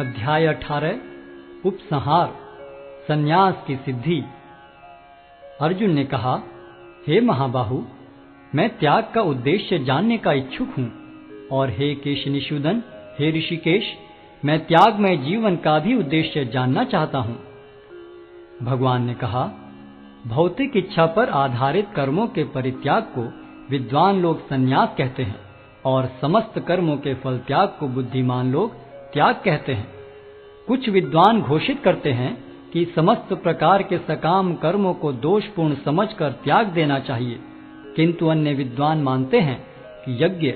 अध्याय 18 उपसंहार संन्यास की सिद्धि। अर्जुन ने कहा, हे महाबाहु, मैं त्याग का उद्देश्य जानने का इच्छुक हूं, और हे केशनिषूदन, हे ऋषिकेश, मैं त्यागमय जीवन का भी उद्देश्य जानना चाहता हूं। भगवान ने कहा, भौतिक इच्छा पर आधारित कर्मों के परित्याग को विद्वान लोग संन्यास कहते हैं, और समस्त कर्मों के फल त्याग को बुद्धिमान लोग त्याग कहते हैं। कुछ विद्वान घोषित करते हैं कि समस्त प्रकार के सकाम कर्मों को दोषपूर्ण समझकर त्याग देना चाहिए, किंतु अन्य विद्वान मानते हैं कि यज्ञ,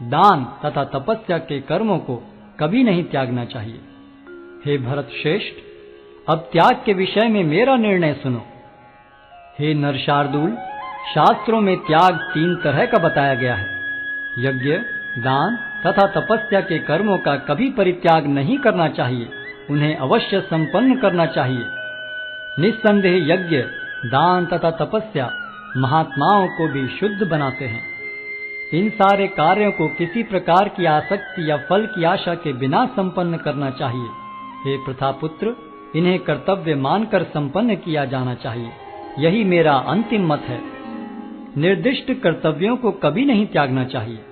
दान तथा तपस्या के कर्मों को कभी नहीं त्यागना चाहिए। हे भरत श्रेष्ठ, अब त्याग के विषय में मेरा निर्णय सुनो। हे नरशार्दूल, शास्त्रों में त्याग 3 तरह का बताया गया है। यज्ञ, दान तथा तपस्या के कर्मों का कभी परित्याग नहीं करना चाहिए, उन्हें अवश्य संपन्न करना चाहिए। निस्संदेह यज्ञ, दान तथा तपस्या महात्माओं को भी शुद्ध बनाते हैं। इन सारे कार्यों को किसी प्रकार की आसक्ति या फल की आशा के बिना संपन्न करना चाहिए। हे प्रथापुत्र, इन्हें कर्तव्य मानकर संपन्न किया जाना चाहिए, यही मेरा अंतिम मत है। निर्दिष्ट कर्तव्यों को कभी नहीं त्यागना चाहिए।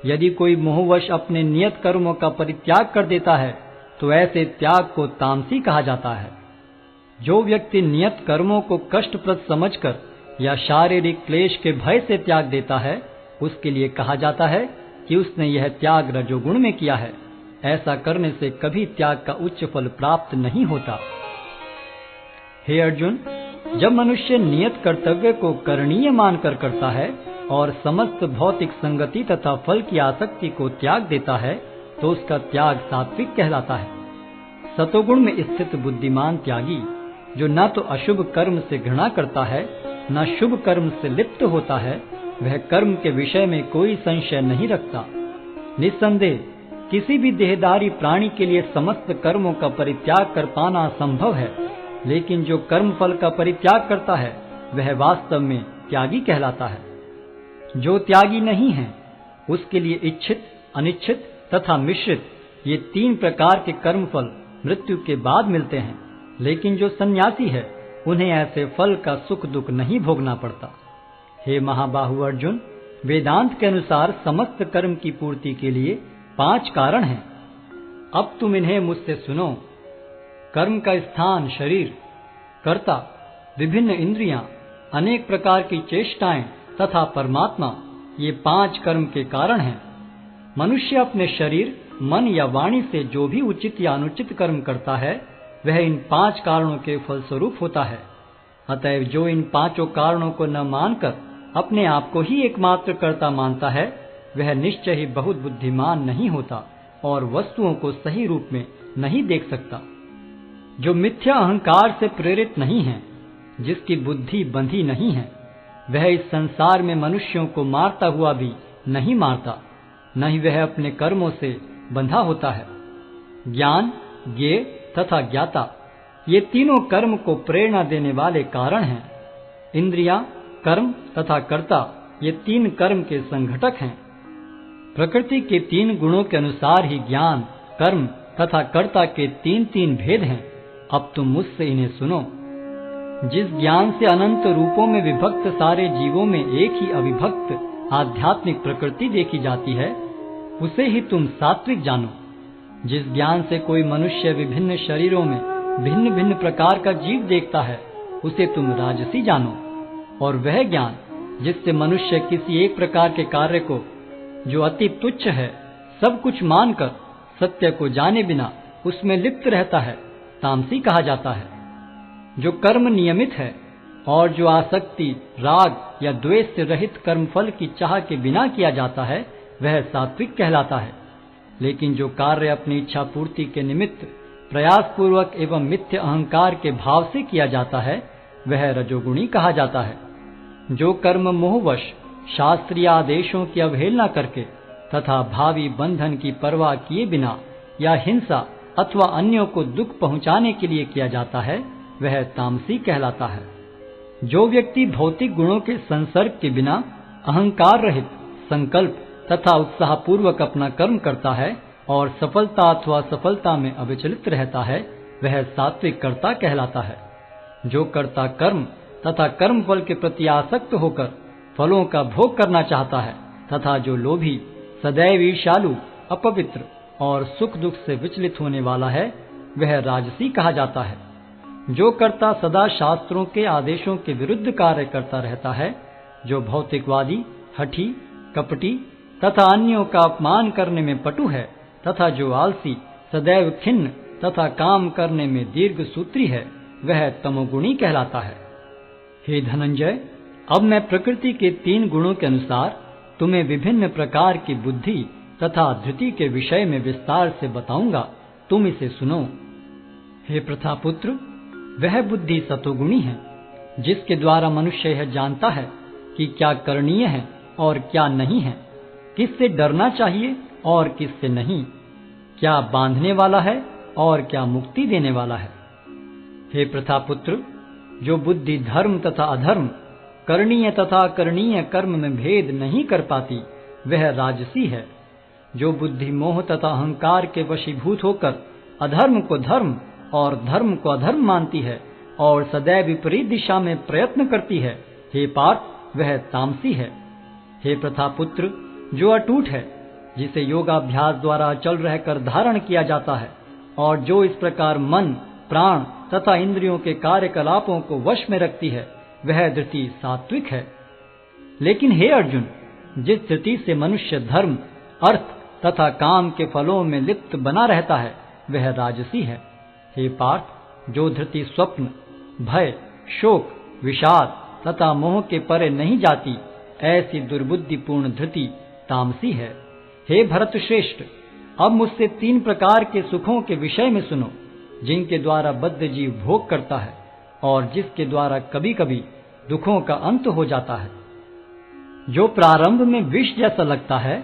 यदि कोई मोहवश अपने नियत कर्मों का परित्याग कर देता है तो ऐसे त्याग को तामसी कहा जाता है। जो व्यक्ति नियत कर्मों को कष्टप्रद समझकर या शारीरिक क्लेश के भय से त्याग देता है, उसके लिए कहा जाता है कि उसने यह त्याग रजोगुण में किया है। ऐसा करने से कभी त्याग का उच्च फल प्राप्त नहीं होता। हे अर्जुन, जब मनुष्य नियत कर्तव्य को करणीय मानकर करता है और समस्त भौतिक संगति तथा फल की आसक्ति को त्याग देता है, तो उसका त्याग सात्विक कहलाता है। सतोगुण में स्थित बुद्धिमान त्यागी, जो न तो अशुभ कर्म से घृणा करता है, न शुभ कर्म से लिप्त होता है, वह कर्म के विषय में कोई संशय नहीं रखता। निस्संदेह किसी भी देहधारी प्राणी के लिए समस्त कर्मों का परित्याग कर पाना संभव है, लेकिन जो कर्म फल का परित्याग करता है वह वास्तव में त्यागी कहलाता है। जो त्यागी नहीं है, उसके लिए इच्छित, अनिच्छित तथा मिश्रित ये 3 प्रकार के कर्म फल मृत्यु के बाद मिलते हैं, लेकिन जो सन्यासी है उन्हें ऐसे फल का सुख दुख नहीं भोगना पड़ता। हे महाबाहु अर्जुन, वेदांत के अनुसार समस्त कर्म की पूर्ति के लिए 5 कारण हैं। अब तुम इन्हें मुझसे सुनो। कर्म का स्थान शरीर, कर्ता, विभिन्न इंद्रियां, अनेक प्रकार की चेष्टाएं तथा परमात्मा, ये 5 कर्म के कारण हैं। मनुष्य अपने शरीर, मन या वाणी से जो भी उचित या अनुचित कर्म करता है, वह इन 5 कारणों के फलस्वरूप होता है। अतएव जो इन 5 कारणों को न मानकर अपने आप को ही एकमात्र कर्ता मानता है, वह निश्चय ही बहुत बुद्धिमान नहीं होता और वस्तुओं को सही रूप में नहीं देख सकता। जो मिथ्या अहंकार से प्रेरित नहीं है, जिसकी बुद्धि बंधी नहीं है, वह इस संसार में मनुष्यों को मारता हुआ भी नहीं मारता, न ही वह अपने कर्मों से बंधा होता है। ज्ञान, ज्ञेय तथा ज्ञाता, ये तीनों कर्म को प्रेरणा देने वाले कारण हैं। इंद्रियां, कर्म तथा कर्ता, ये 3 कर्म के संघटक हैं। प्रकृति के 3 गुणों के अनुसार ही ज्ञान, कर्म तथा कर्ता के 3 भेद हैं। अब तुम मुझसे इन्हें सुनो। जिस ज्ञान से अनंत रूपों में विभक्त सारे जीवों में एक ही अविभक्त आध्यात्मिक प्रकृति देखी जाती है, उसे ही तुम सात्विक जानो। जिस ज्ञान से कोई मनुष्य विभिन्न शरीरों में भिन्न भिन्न प्रकार का जीव देखता है, उसे तुम राजसी जानो। और वह ज्ञान जिससे मनुष्य किसी एक प्रकार के कार्य को, जो अति तुच्छ है, सब कुछ मानकर सत्य को जाने बिना उसमें लिप्त रहता है, तामसी कहा जाता है। जो कर्म नियमित है और जो आसक्ति, राग या द्वेष से रहित कर्मफल की चाह के बिना किया जाता है, वह सात्विक कहलाता है। लेकिन जो कार्य अपनी इच्छा पूर्ति के निमित्त प्रयास पूर्वक एवं मिथ्य अहंकार के भाव से किया जाता है, वह रजोगुणी कहा जाता है। जो कर्म मोहवश शास्त्रीय आदेशों की अवहेलना करके तथा भावी बंधन की परवाह किए बिना या हिंसा अथवा अन्यों को दुख पहुंचाने के लिए किया जाता है, वह तामसी कहलाता है। जो व्यक्ति भौतिक गुणों के संसर्ग के बिना अहंकार रहित संकल्प तथा उत्साहपूर्वक अपना कर्म करता है, और सफलता अथवा असफलता में अविचलित रहता है, वह सात्विक कर्ता कहलाता है। जो कर्ता कर्म तथा कर्म फल के प्रति आसक्त होकर फलों का भोग करना चाहता है तथा जो लोभी, सदैव ईर्ष्यालु, अपवित्र और सुख दुख से विचलित होने वाला है, वह राजसी कहा जाता है। जो कर्ता सदा शास्त्रों के आदेशों के विरुद्ध कार्य करता रहता है, जो भौतिकवादी, हठी, कपटी तथा अन्यों का अपमान करने में पटु है तथा जो आलसी, सदैव खिन्न तथा काम करने में दीर्घ सूत्री है, वह तमोगुणी कहलाता है। हे धनंजय, अब मैं प्रकृति के 3 गुणों के अनुसार तुम्हें विभिन्न प्रकार की बुद्धि तथा धृति के विषय में विस्तार से बताऊंगा, तुम इसे सुनो। हे प्रथापुत्र, वह बुद्धि सतोगुणी है, जिसके द्वारा मनुष्य यह जानता है कि क्या करणीय है और क्या नहीं है, किससे डरना चाहिए और किससे नहीं, क्या बांधने वाला है और क्या मुक्ति देने वाला है। हे प्रथापुत्र, जो बुद्धि धर्म तथा अधर्म, करणीय तथा अकरणीय कर्म में भेद नहीं कर पाती, वह राजसी है। जो बुद्धि मोह तथा अहंकार के वशीभूत होकर अधर्म को धर्म और धर्म को अधर्म मानती है और सदैव विपरीत दिशा में प्रयत्न करती है, हे पार्थ, वह तामसी है। हे प्रथापुत्र, जो अटूट है, जिसे योगाभ्यास द्वारा अचल रहकर धारण किया जाता है और जो इस प्रकार मन, प्राण तथा इंद्रियों के कार्यकलापों को वश में रखती है, वह धृति सात्विक है। लेकिन हे अर्जुन, जिस धृति से मनुष्य धर्म, अर्थ तथा काम के फलों में लिप्त बना रहता है, वह राजसी है। हे पार्थ, जो धृति स्वप्न, भय, शोक, विषाद तथा मोह के परे नहीं जाती, ऐसी दुर्बुद्धिपूर्ण धृति तामसी है। हे भरत श्रेष्ठ, अब मुझसे 3 प्रकार के सुखों के विषय में सुनो, जिनके द्वारा बद्ध जीव भोग करता है और जिसके द्वारा कभी कभी दुखों का अंत हो जाता है। जो प्रारंभ में विष जैसा लगता है,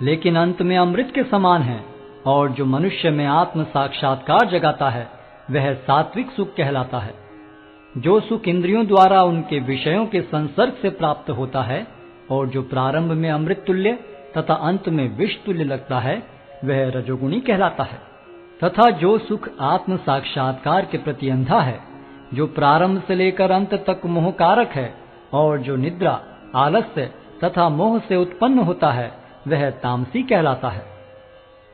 लेकिन अंत में अमृत के समान है, और जो मनुष्य में आत्म साक्षात्कार जगाता है, वह सात्विक सुख कहलाता है। जो सुख इंद्रियों द्वारा उनके विषयों के संसर्ग से प्राप्त होता है और जो प्रारंभ में अमृत तुल्य तथा अंत में विष तुल्य लगता है, वह रजोगुणी कहलाता है। तथा जो सुख आत्म साक्षात्कार के प्रति अंधा है, जो प्रारंभ से लेकर अंत तक मोह कारक है और जो निद्रा, आलस्य तथा मोह से उत्पन्न होता है, वह तामसी कहलाता है।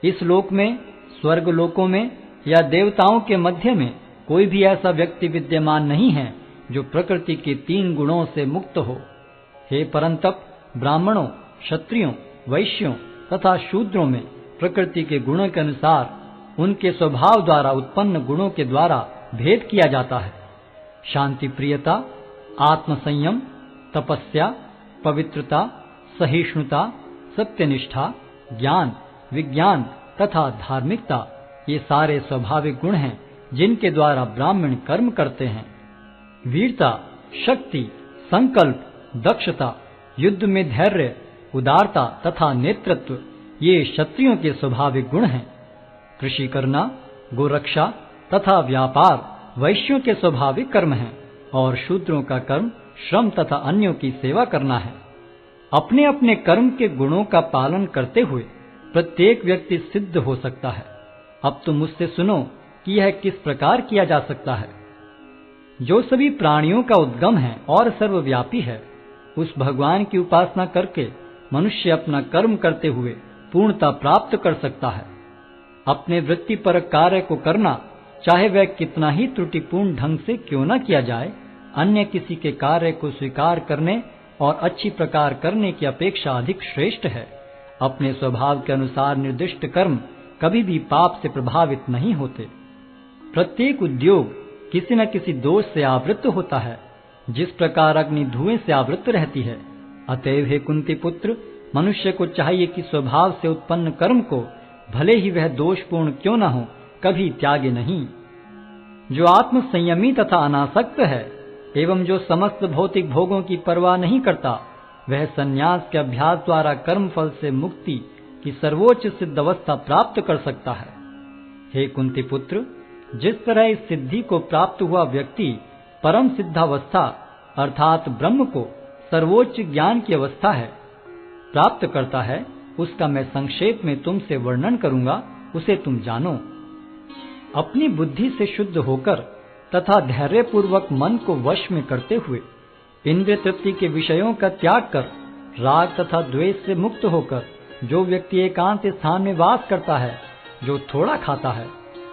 इस लोक में, स्वर्ग लोकों में या देवताओं के मध्य में कोई भी ऐसा व्यक्ति विद्यमान नहीं है जो प्रकृति के 3 गुणों से मुक्त हो। हे परंतप, ब्राह्मणों, क्षत्रियों, वैश्यों तथा शूद्रों में प्रकृति के गुणों के अनुसार उनके स्वभाव द्वारा उत्पन्न गुणों के द्वारा भेद किया जाता है। शांति प्रियता, आत्मसंयम, तपस्या, पवित्रता, सहिष्णुता, सत्यनिष्ठा, ज्ञान, विज्ञान तथा धार्मिकता, ये सारे स्वाभाविक गुण हैं जिनके द्वारा ब्राह्मण कर्म करते हैं। वीरता, शक्ति, संकल्प, दक्षता, युद्ध में धैर्य, उदारता तथा नेतृत्व, ये क्षत्रियों के स्वाभाविक गुण हैं। कृषि करना, गोरक्षा तथा व्यापार वैश्यों के स्वाभाविक कर्म हैं और शूद्रों का कर्म श्रम तथा अन्यों की सेवा करना है। अपने अपने कर्म के गुणों का पालन करते हुए प्रत्येक व्यक्ति सिद्ध हो सकता है। अब तुम मुझसे सुनो कि यह किस प्रकार किया जा सकता है। जो सभी प्राणियों का उद्गम है और सर्वव्यापी है, उस भगवान की उपासना करके मनुष्य अपना कर्म करते हुए पूर्णता प्राप्त कर सकता है। अपने वृत्तिपरक कार्य को करना, चाहे वह कितना ही त्रुटिपूर्ण ढंग से क्यों न किया जाए, अन्य किसी के कार्य को स्वीकार करने और अच्छी प्रकार करने की अपेक्षा अधिक श्रेष्ठ है। अपने स्वभाव के अनुसार निर्दिष्ट कर्म कभी भी पाप से प्रभावित नहीं होते। प्रत्येक उद्योग किसी न किसी दोष से आवृत होता है, जिस प्रकार अग्नि धुएं से आवृत रहती है। अतएव हे कुंती पुत्र, मनुष्य को चाहिए कि स्वभाव से उत्पन्न कर्म को, भले ही वह दोषपूर्ण क्यों न हो, कभी त्यागे नहीं। जो आत्म संयमी तथा अनासक्त है एवं जो समस्त भौतिक भोगों की परवाह नहीं करता, वह संन्यास के अभ्यास द्वारा कर्म फल से मुक्ति की सर्वोच्च सिद्ध अवस्था प्राप्त कर सकता है। हे कुंती पुत्र, जिस तरह इस सिद्धि को प्राप्त हुआ व्यक्ति परम सिद्धावस्था अर्थात ब्रह्म को सर्वोच्च ज्ञान की अवस्था है प्राप्त करता है, उसका मैं संक्षेप में तुमसे वर्णन करूंगा, उसे तुम जानो। अपनी बुद्धि से शुद्ध होकर तथा धैर्यपूर्वक मन को वश में करते हुए इंद्रिय तृप्ति के विषयों का त्याग कर राग तथा द्वेष से मुक्त होकर जो व्यक्ति एकांत स्थान में वास करता है, जो थोड़ा खाता है,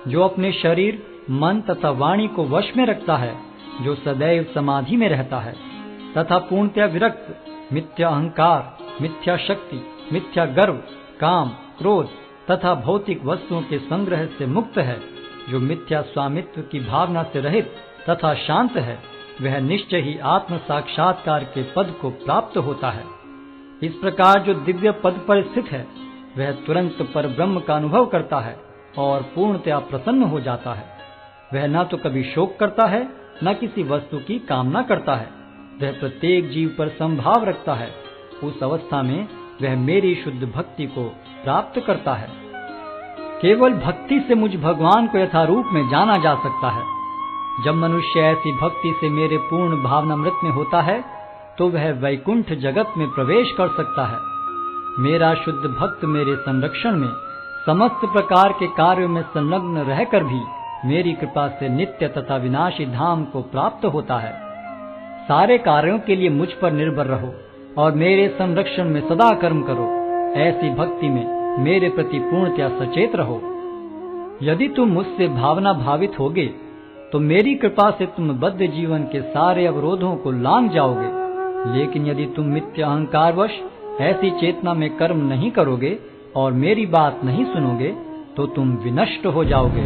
जो अपने शरीर मन तथा वाणी को वश में रखता है, जो सदैव समाधि में रहता है तथा पूर्णतया विरक्त, मिथ्या अहंकार, मिथ्या शक्ति, मिथ्या गर्व, काम, क्रोध तथा भौतिक वस्तुओं के संग्रह से मुक्त है, जो मिथ्या स्वामित्व की भावना से रहित तथा शांत है, वह निश्चय ही आत्म साक्षात्कार के पद को प्राप्त होता है। इस प्रकार जो दिव्य पद पर स्थित है, वह तुरंत पर ब्रह्म का अनुभव करता है और पूर्णतया प्रसन्न हो जाता है। वह न तो कभी शोक करता है, न किसी वस्तु की कामना करता है। वह प्रत्येक जीव पर संभाव रखता है। उस अवस्था में वह मेरी शुद्ध भक्ति को प्राप्त करता है। केवल भक्ति से मुझ भगवान को यथारूप में जाना जा सकता है। जब मनुष्य ऐसी भक्ति से मेरे पूर्ण भावनामृत में होता है, तो वह वैकुंठ जगत में प्रवेश कर सकता है। मेरा शुद्ध भक्त मेरे संरक्षण में समस्त प्रकार के कार्यों में संलग्न रहकर भी मेरी कृपा से नित्य तथा विनाशी धाम को प्राप्त होता है। सारे कार्यों के लिए मुझ पर निर्भर रहो और मेरे संरक्षण में सदा कर्म करो। ऐसी भक्ति में मेरे प्रति पूर्णतया सचेत रहो। यदि तुम मुझसे भावना भावित होगे, तो मेरी कृपा से तुम बद्ध जीवन के सारे अवरोधों को लांघ जाओगे। लेकिन यदि तुम मिथ्या अहंकारवश ऐसी चेतना में कर्म नहीं करोगे और मेरी बात नहीं सुनोगे, तो तुम विनष्ट हो जाओगे।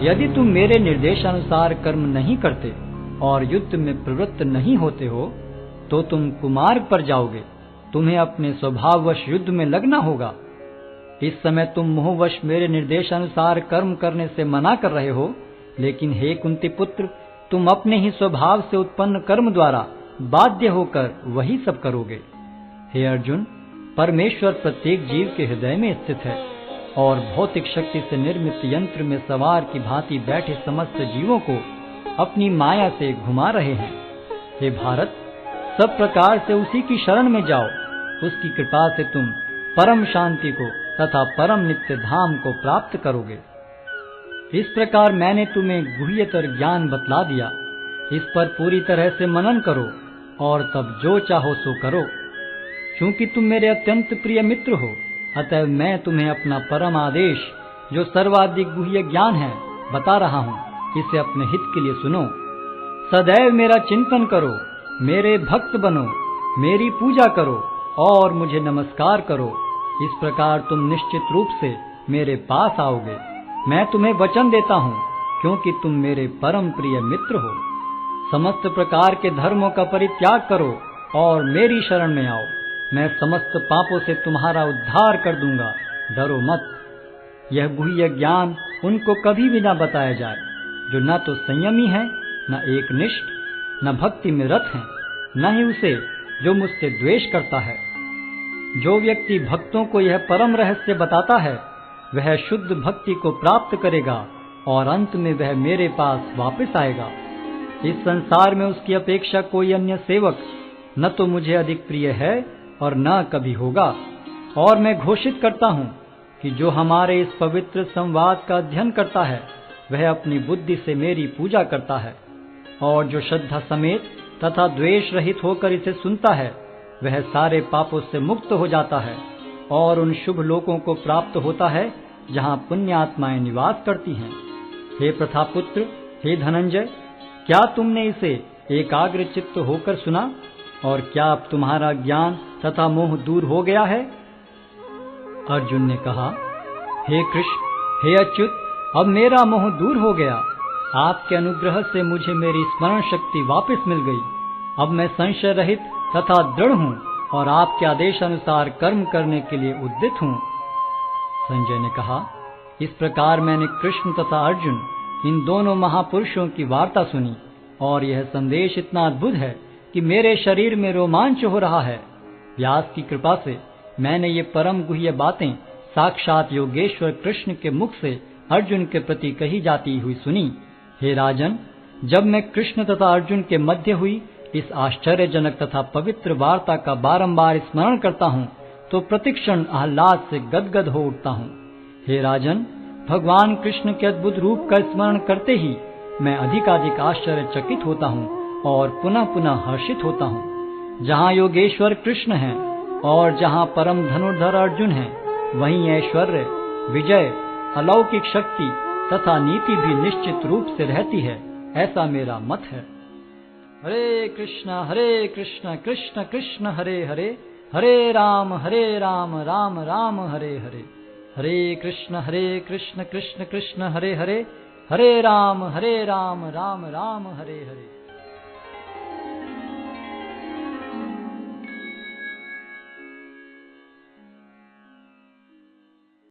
यदि तुम मेरे निर्देशानुसार कर्म नहीं करते और युद्ध में प्रवृत्त नहीं होते हो, तो तुम कुमार्ग पर जाओगे। तुम्हें अपने स्वभाववश युद्ध में लगना होगा। इस समय तुम मोहवश मेरे निर्देशानुसार कर्म करने से मना कर रहे हो, लेकिन हे कुंती पुत्र, तुम अपने ही स्वभाव से उत्पन्न कर्म द्वारा बाध्य होकर वही सब करोगे। हे अर्जुन, परमेश्वर प्रत्येक जीव के हृदय में स्थित है और भौतिक शक्ति से निर्मित यंत्र में सवार की भांति बैठे समस्त जीवों को अपनी माया से घुमा रहे हैं। हे भारत, सब प्रकार से उसी की शरण में जाओ। उसकी कृपा से तुम परम शांति को तथा परम नित्य धाम को प्राप्त करोगे। इस प्रकार मैंने तुम्हें गुह्यतर ज्ञान बतला दिया। इस पर पूरी तरह से मनन करो और तब जो चाहो सो करो। क्योंकि तुम मेरे अत्यंत प्रिय मित्र हो, अतः मैं तुम्हें अपना परम आदेश, जो सर्वाधिक गुह्य ज्ञान है, बता रहा हूँ। इसे अपने हित के लिए सुनो। सदैव मेरा चिंतन करो, मेरे भक्त बनो, मेरी पूजा करो और मुझे नमस्कार करो। इस प्रकार तुम निश्चित रूप से मेरे पास आओगे। मैं तुम्हें वचन देता हूँ, क्योंकि तुम मेरे परम प्रिय मित्र हो। समस्त प्रकार के धर्मों का परित्याग करो और मेरी शरण में आओ। मैं समस्त पापों से तुम्हारा उद्धार कर दूंगा। डरो मत। यह गुह्य ज्ञान उनको कभी भी न बताया जाए जो न तो संयमी है, न एकनिष्ठ, न भक्ति में रत है, न ही उसे जो मुझसे द्वेष करता है। जो व्यक्ति भक्तों को यह परम रहस्य बताता है, वह शुद्ध भक्ति को प्राप्त करेगा और अंत में वह मेरे पास वापस आएगा। इस संसार में उसकी अपेक्षा कोई अन्य सेवक न तो मुझे अधिक प्रिय है और न कभी होगा। और मैं घोषित करता हूँ कि जो हमारे इस पवित्र संवाद का अध्ययन करता है, वह अपनी बुद्धि से मेरी पूजा करता है, और जो श्रद्धा समेत तथा द्वेष रहित होकर इसे सुनता है, वह सारे पापों से मुक्त हो जाता है और उन शुभ लोकों को प्राप्त होता है जहाँ पुण्य आत्माएं निवास करती हैं। हे प्रथापुत्र, हे धनंजय, क्या तुमने इसे एकाग्र चित्त होकर सुना? और क्या अब तुम्हारा ज्ञान तथा मोह दूर हो गया है? अर्जुन ने कहा, हे कृष्ण, हे अच्युत, अब मेरा मोह दूर हो गया। आपके अनुग्रह से मुझे मेरी स्मरण शक्ति वापस मिल गई। अब मैं संशय रहित तथा दृढ़ हूँ और आपके आदेश अनुसार कर्म करने के लिए उद्यत हूँ। संजय ने कहा, इस प्रकार मैंने कृष्ण तथा अर्जुन, इन दोनों महापुरुषों की वार्ता सुनी और यह संदेश इतना अद्भुत है कि मेरे शरीर में रोमांच हो रहा है। व्यास की कृपा से मैंने ये परम गुह्य बातें साक्षात योगेश्वर कृष्ण के मुख से अर्जुन के प्रति कही जाती हुई सुनी। हे राजन, जब मैं कृष्ण तथा अर्जुन के मध्य हुई इस आश्चर्यजनक तथा पवित्र वार्ता का बारंबार स्मरण करता हूँ, तो प्रतिक्षण आह्लाद से गदगद हो उठता हूँ। हे राजन, भगवान कृष्ण के अद्भुत रूप का स्मरण करते ही मैं अधिकाधिक आश्चर्यचकित होता हूँ और पुनः पुनः हर्षित होता हूँ। जहाँ योगेश्वर कृष्ण हैं और जहाँ परम धनुर्धर अर्जुन हैं, वहीं ऐश्वर्य, विजय, अलौकिक शक्ति तथा नीति भी निश्चित रूप से रहती है, ऐसा मेरा मत है। हरे कृष्ण कृष्ण कृष्ण हरे हरे, हरे राम राम राम हरे हरे। हरे कृष्ण कृष्ण कृष्ण हरे हरे, हरे राम राम राम हरे हरे।